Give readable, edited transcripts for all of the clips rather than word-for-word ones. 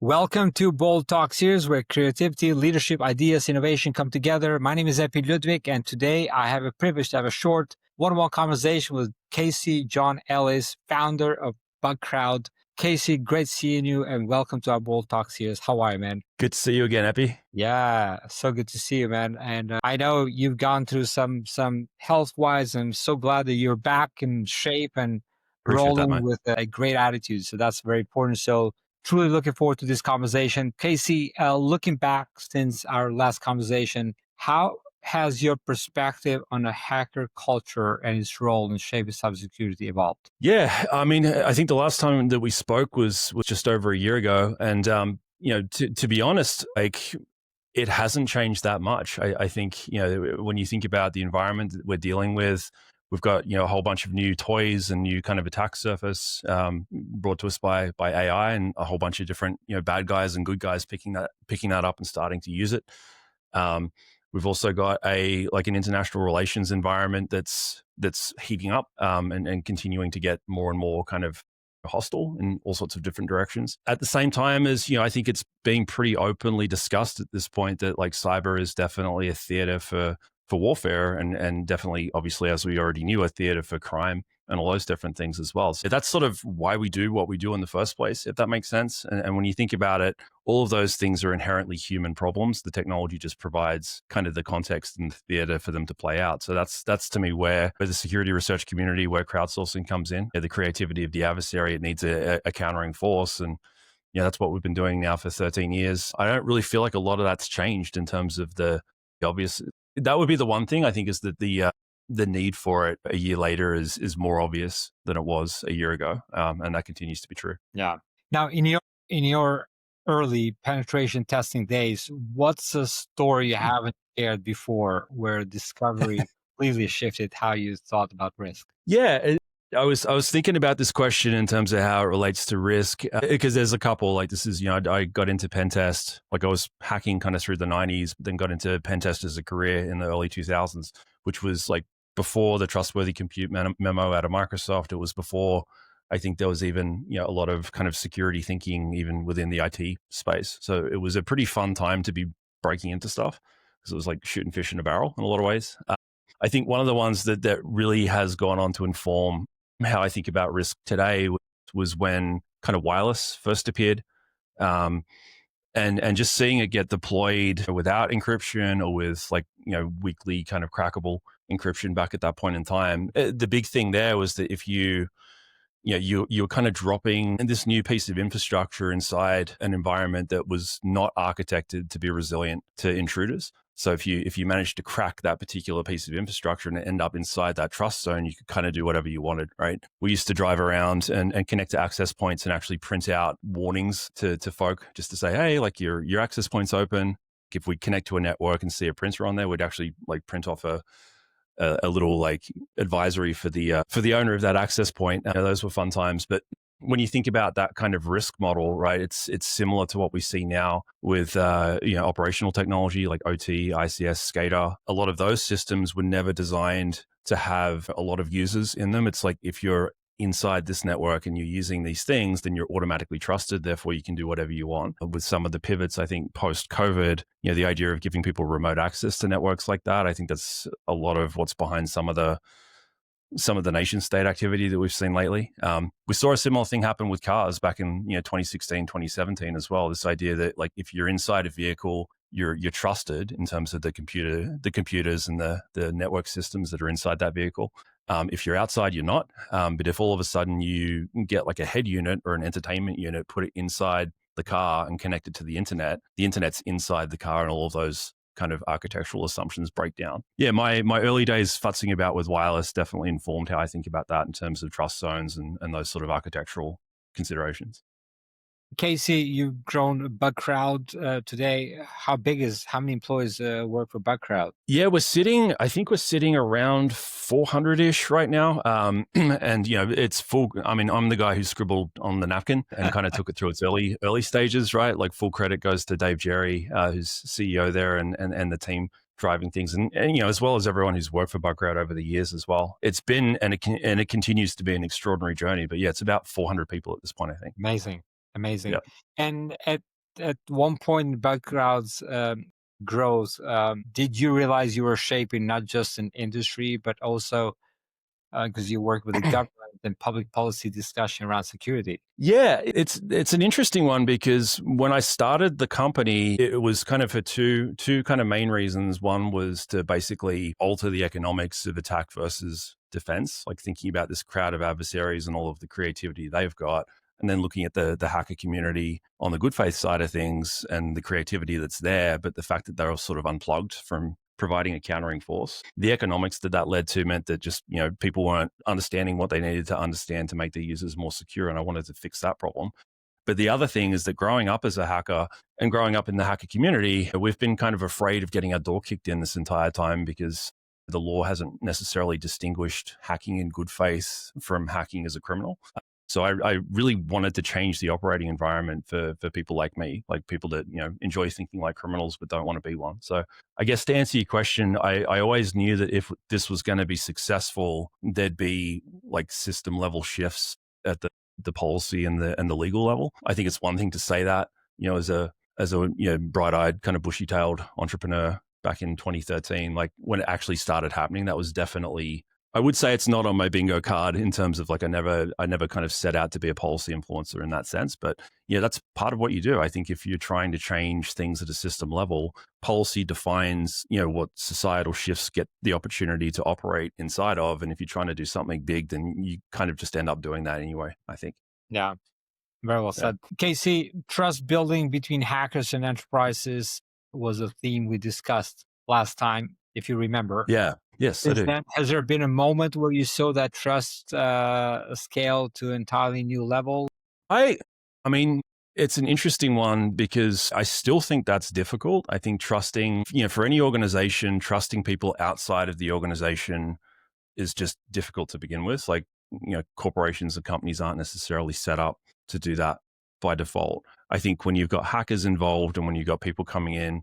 Welcome to Bold Talks series, where creativity, leadership, ideas, innovation come together. My name is Epi Ludvik, and today I have a privilege to have a short one-on-one conversation with Casey John Ellis, founder of Bugcrowd. Casey, great seeing you, and welcome to our Bold Talks series. How are you, man? Good to see you again, Epi. Yeah, so good to see you, man. And I know you've gone through some health-wise. I'm so glad that you're back in shape and Appreciate that, mate. rolling with a great attitude. So that's very important. So truly looking forward to this conversation. Casey, looking back since our last conversation, how has your perspective on a hacker culture and its role in shaping cybersecurity evolved? Yeah, I mean, I think the last time that we spoke was just over a year ago, and to be honest, like it hasn't changed that much. I think when you think about the environment that we're dealing with, we've got a whole bunch of new toys and new kind of attack surface brought to us by AI, and a whole bunch of different bad guys and good guys picking that up and starting to use it. We've also got an international relations environment that's heating up and continuing to get more and more kind of hostile in all sorts of different directions. At the same time as, I think it's being pretty openly discussed at this point that like cyber is definitely a theater for warfare and definitely, obviously, as we already knew, a theater for crime and all those different things as well. So that's sort of why we do what we do in the first place, if that makes sense. And when you think about it, all of those things are inherently human problems. The technology just provides kind of the context and the theater for them to play out. So that's to me where the security research community, where crowdsourcing comes in, the creativity of the adversary, it needs a countering force. And that's what we've been doing now for 13 years. I don't really feel like a lot of that's changed in terms of the obvious. That would be the one thing I think is that the need for it a year later is more obvious than it was a year ago, and that continues to be true. Yeah. Now, in your early penetration testing days, what's a story you haven't shared before where discovery completely shifted how you thought about risk? Yeah, I was thinking about this question in terms of how it relates to risk, because there's a couple. Like this is, I got into pen test, like I was hacking kind of through the 90s, but then got into pen test as a career in the early 2000s, which was like before the trustworthy compute memo out of Microsoft. It was before I think there was even a lot of kind of security thinking even within the IT space. So it was a pretty fun time to be breaking into stuff because it was like shooting fish in a barrel in a lot of ways. I think one of the ones that really has gone on to inform how I think about risk today was when kind of wireless first appeared, and just seeing it get deployed without encryption or with weakly kind of crackable encryption back at that point in time. The big thing there was that if you're kind of dropping this new piece of infrastructure inside an environment that was not architected to be resilient to intruders. So if you managed to crack that particular piece of infrastructure and end up inside that trust zone, you could kind of do whatever you wanted, right? We used to drive around and connect to access points and actually print out warnings to folk just to say, hey, like your access point's open. If we connect to a network and see a printer on there, we'd actually like print off a little like advisory for the owner of that access point. Those were fun times. But when you think about that kind of risk model, right, it's similar to what we see now with operational technology like OT, ICS, SCADA. A lot of those systems were never designed to have a lot of users in them. It's like if you're inside this network and you're using these things, then you're automatically trusted. Therefore, you can do whatever you want. With some of the pivots, I think post-COVID, the idea of giving people remote access to networks like that, I think that's a lot of what's behind some of the nation state activity that we've seen lately. We saw a similar thing happen with cars back in 2016, 2017 as well. This idea that like if you're inside a vehicle, you're trusted in terms of the computers and the network systems that are inside that vehicle. If you're outside, you're not. But if all of a sudden you get like a head unit or an entertainment unit, put it inside the car and connect it to the internet's inside the car, and all of those kind of architectural assumptions break down. Yeah, my early days futzing about with wireless definitely informed how I think about that in terms of trust zones and those sort of architectural considerations. Casey, you've grown Bugcrowd today. How many employees work for Bugcrowd? Yeah, I think we're sitting around 400-ish right now. And, it's full. I mean, I'm the guy who scribbled on the napkin and kind of took it through its early stages, right? Like full credit goes to Dave Jerry, who's CEO there and the team driving things. And as well as everyone who's worked for Bugcrowd over the years as well. It's been, and it continues to be an extraordinary journey. But yeah, it's about 400 people at this point, I think. Amazing. Yeah. And at at one point in Bugcrowd's growth, did you realize you were shaping not just an industry, but also because you work with the government and public policy discussion around security? Yeah, it's an interesting one because when I started the company, it was kind of for two kind of main reasons. One was to basically alter the economics of attack versus defense, like thinking about this crowd of adversaries and all of the creativity they've got, and then looking at the hacker community on the good faith side of things and the creativity that's there, but the fact that they're all sort of unplugged from providing a countering force. The economics that led to meant that just, people weren't understanding what they needed to understand to make their users more secure. And I wanted to fix that problem. But the other thing is that growing up as a hacker and growing up in the hacker community, we've been kind of afraid of getting our door kicked in this entire time because the law hasn't necessarily distinguished hacking in good faith from hacking as a criminal. So I really wanted to change the operating environment for people like me, like people that, enjoy thinking like criminals but don't want to be one. So I guess to answer your question, I always knew that if this was going to be successful, there'd be like system level shifts at the policy and the legal level. I think it's one thing to say that, as a bright-eyed kind of bushy-tailed entrepreneur back in 2013, like when it actually started happening, that was definitely, I would say it's not on my bingo card in terms of like I never kind of set out to be a policy influencer in that sense. But yeah, that's part of what you do. I think if you're trying to change things at a system level, policy defines, what societal shifts get the opportunity to operate inside of. And if you're trying to do something big, then you kind of just end up doing that anyway, I think. Yeah, very well said. Casey, trust building between hackers and enterprises was a theme we discussed last time, if you remember. Yeah. Yes, I do. Has there been a moment where you saw that trust scale to an entirely new level? I mean, it's an interesting one because I still think that's difficult. I think trusting, for any organization, trusting people outside of the organization is just difficult to begin with. Like, corporations and companies aren't necessarily set up to do that by default. I think when you've got hackers involved and when you've got people coming in,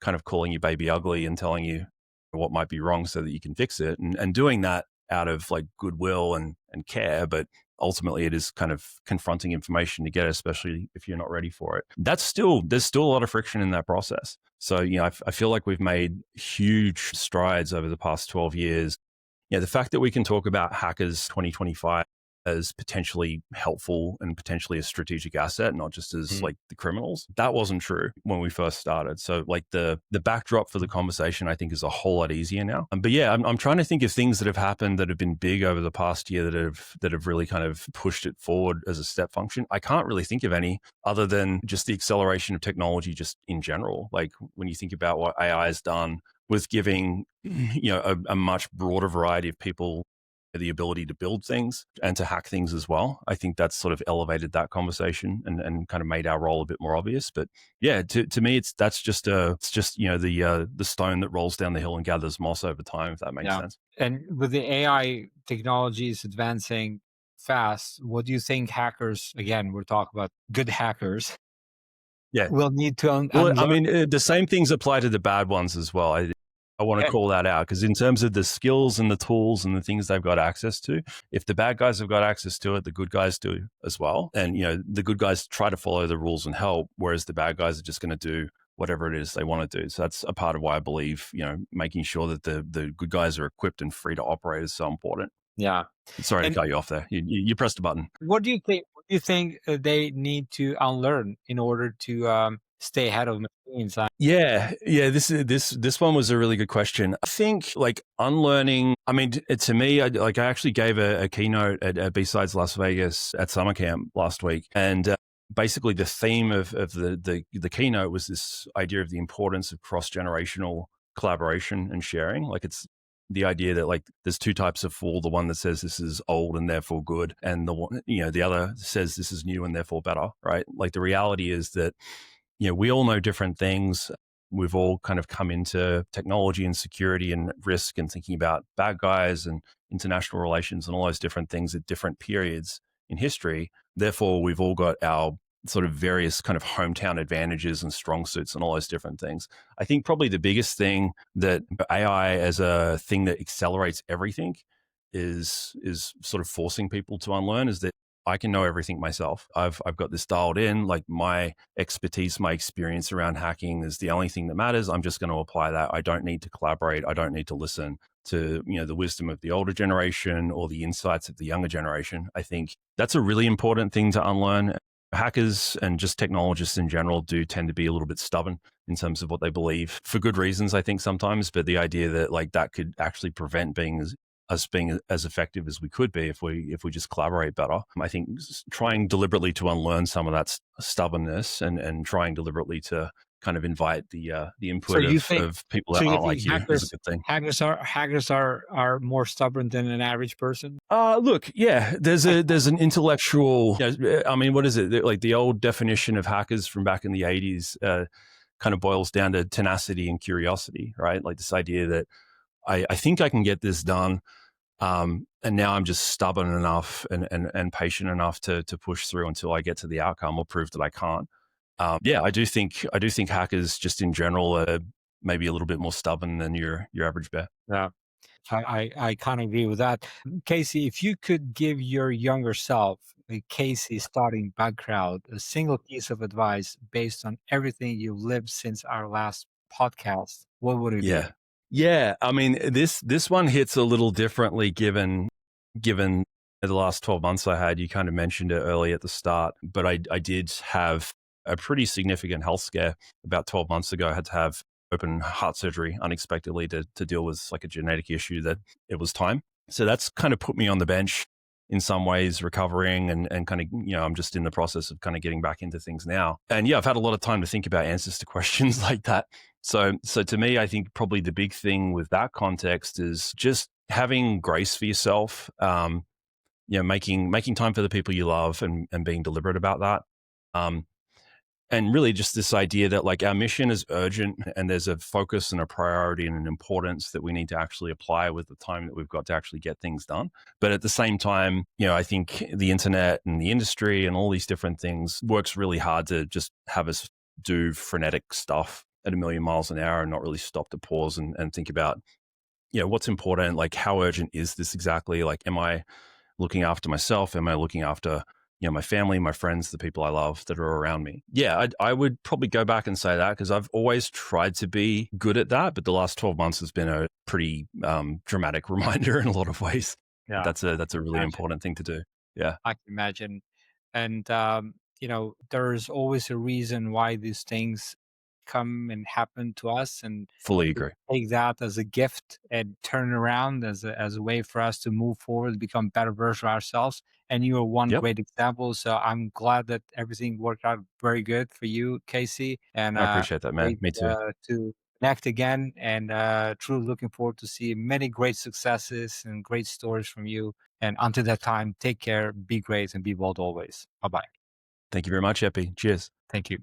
kind of calling you baby ugly and telling you what might be wrong so that you can fix it, and doing that out of like goodwill and care, but ultimately it is kind of confronting information to get it, especially if you're not ready for it. There's still a lot of friction in that process. So, I feel like we've made huge strides over the past 12 years. The fact that we can talk about hackers 2025 as potentially helpful and potentially a strategic asset, not just as like the criminals, that wasn't true when we first started. So like the backdrop for the conversation, I think, is a whole lot easier now. But yeah, I'm trying to think of things that have happened that have been big over the past year that have really kind of pushed it forward as a step function. I can't really think of any other than just the acceleration of technology just in general. Like when you think about what AI has done with giving, a much broader variety of people the ability to build things and to hack things as well. I think that's sort of elevated that conversation and kind of made our role a bit more obvious. But yeah, to me, it's just the stone that rolls down the hill and gathers moss over time, if that makes sense. And with the AI technologies advancing fast, what do you think hackers, again, we're talking about good hackers, will need to unlearn? Well, I mean, the same things apply to the bad ones as well. I want to call that out because in terms of the skills and the tools and the things they've got access to, if the bad guys have got access to it, the good guys do as well. And, the good guys try to follow the rules and help, whereas the bad guys are just going to do whatever it is they want to do. So that's a part of why I believe, making sure that the good guys are equipped and free to operate is so important. Yeah. Sorry to cut you off there. You pressed a button. What do you think? What do you think they need to unlearn in order to stay ahead of machines? Yeah. This one was a really good question. I think like unlearning. I mean, to me, I actually gave a keynote at B-Sides Las Vegas at summer camp last week, and basically the theme of the keynote was this idea of the importance of cross-generational collaboration and sharing. Like it's the idea that like there's two types of fool, the one that says this is old and therefore good, and the one, the other says this is new and therefore better, right? Like the reality is that, we all know different things. We've all kind of come into technology and security and risk and thinking about bad guys and international relations and all those different things at different periods in history. Therefore, we've all got our sort of various kind of hometown advantages and strong suits and all those different things. I think probably the biggest thing that AI as a thing that accelerates everything is sort of forcing people to unlearn is that I can know everything myself. I've got this dialed in. Like my expertise, my experience around hacking is the only thing that matters. I'm just going to apply that. I don't need to collaborate. I don't need to listen to, the wisdom of the older generation or the insights of the younger generation. I think that's a really important thing to unlearn. Hackers and just technologists in general do tend to be a little bit stubborn in terms of what they believe for good reasons, I think sometimes. But the idea that like that could actually prevent us being as effective as we could be if we just collaborate better. I think trying deliberately to unlearn some of that stubbornness and trying deliberately to kind of invite the So input you think of people so that you aren't think like you is a good thing. hackers are more stubborn than an average person? Look, yeah, there's an intellectual. I mean, what is it? Like the old definition of hackers from back in the 80s kind of boils down to tenacity and curiosity, right? Like this idea that I think I can get this done. And now I'm just stubborn enough and patient enough to push through until I get to the outcome or prove that I can't. Yeah, I do think hackers just in general are maybe a little bit more stubborn than your average bear. Yeah. I kind of agree with that. Casey, if you could give your younger self, like Casey starting Bugcrowd, a single piece of advice based on everything you've lived since our last podcast, what would it be? Yeah. Yeah. I mean, this one hits a little differently given the last 12 months I had. You kind of mentioned it early at the start, but I did have a pretty significant health scare about 12 months ago. I had to have open heart surgery unexpectedly to deal with like a genetic issue that it was time. So that's kind of put me on the bench in some ways, recovering and kind of, I'm just in the process of kind of getting back into things now. And yeah, I've had a lot of time to think about answers to questions like that. So to me, I think probably the big thing with that context is just having grace for yourself. Making time for the people you love and being deliberate about that. And really just this idea that like our mission is urgent and there's a focus and a priority and an importance that we need to actually apply with the time that we've got to actually get things done. But at the same time, I think the internet and the industry and all these different things works really hard to just have us do frenetic stuff at a million miles an hour and not really stop to pause and think about, what's important, like how urgent is this exactly? Like, am I looking after myself? Am I looking after, my family, my friends, the people I love that are around me? Yeah, I would probably go back and say that because I've always tried to be good at that. But the last 12 months has been a pretty dramatic reminder in a lot of ways. Yeah, That's a really imagine. important thing to do. Yeah, I can imagine. And, there's always a reason why these things come and happen to us. And fully to agree. take that as a gift and turn it around as a way for us to move forward, become better version of ourselves. And you are one Yep. great example. So I'm glad that everything worked out very good for you, Casey. And I appreciate that, man. wait Me too. to connect again. And truly looking forward to see many great successes and great stories from you. And until that time, take care, be great, and be bold always. Bye bye. Thank you very much, Epi. Cheers. Thank you.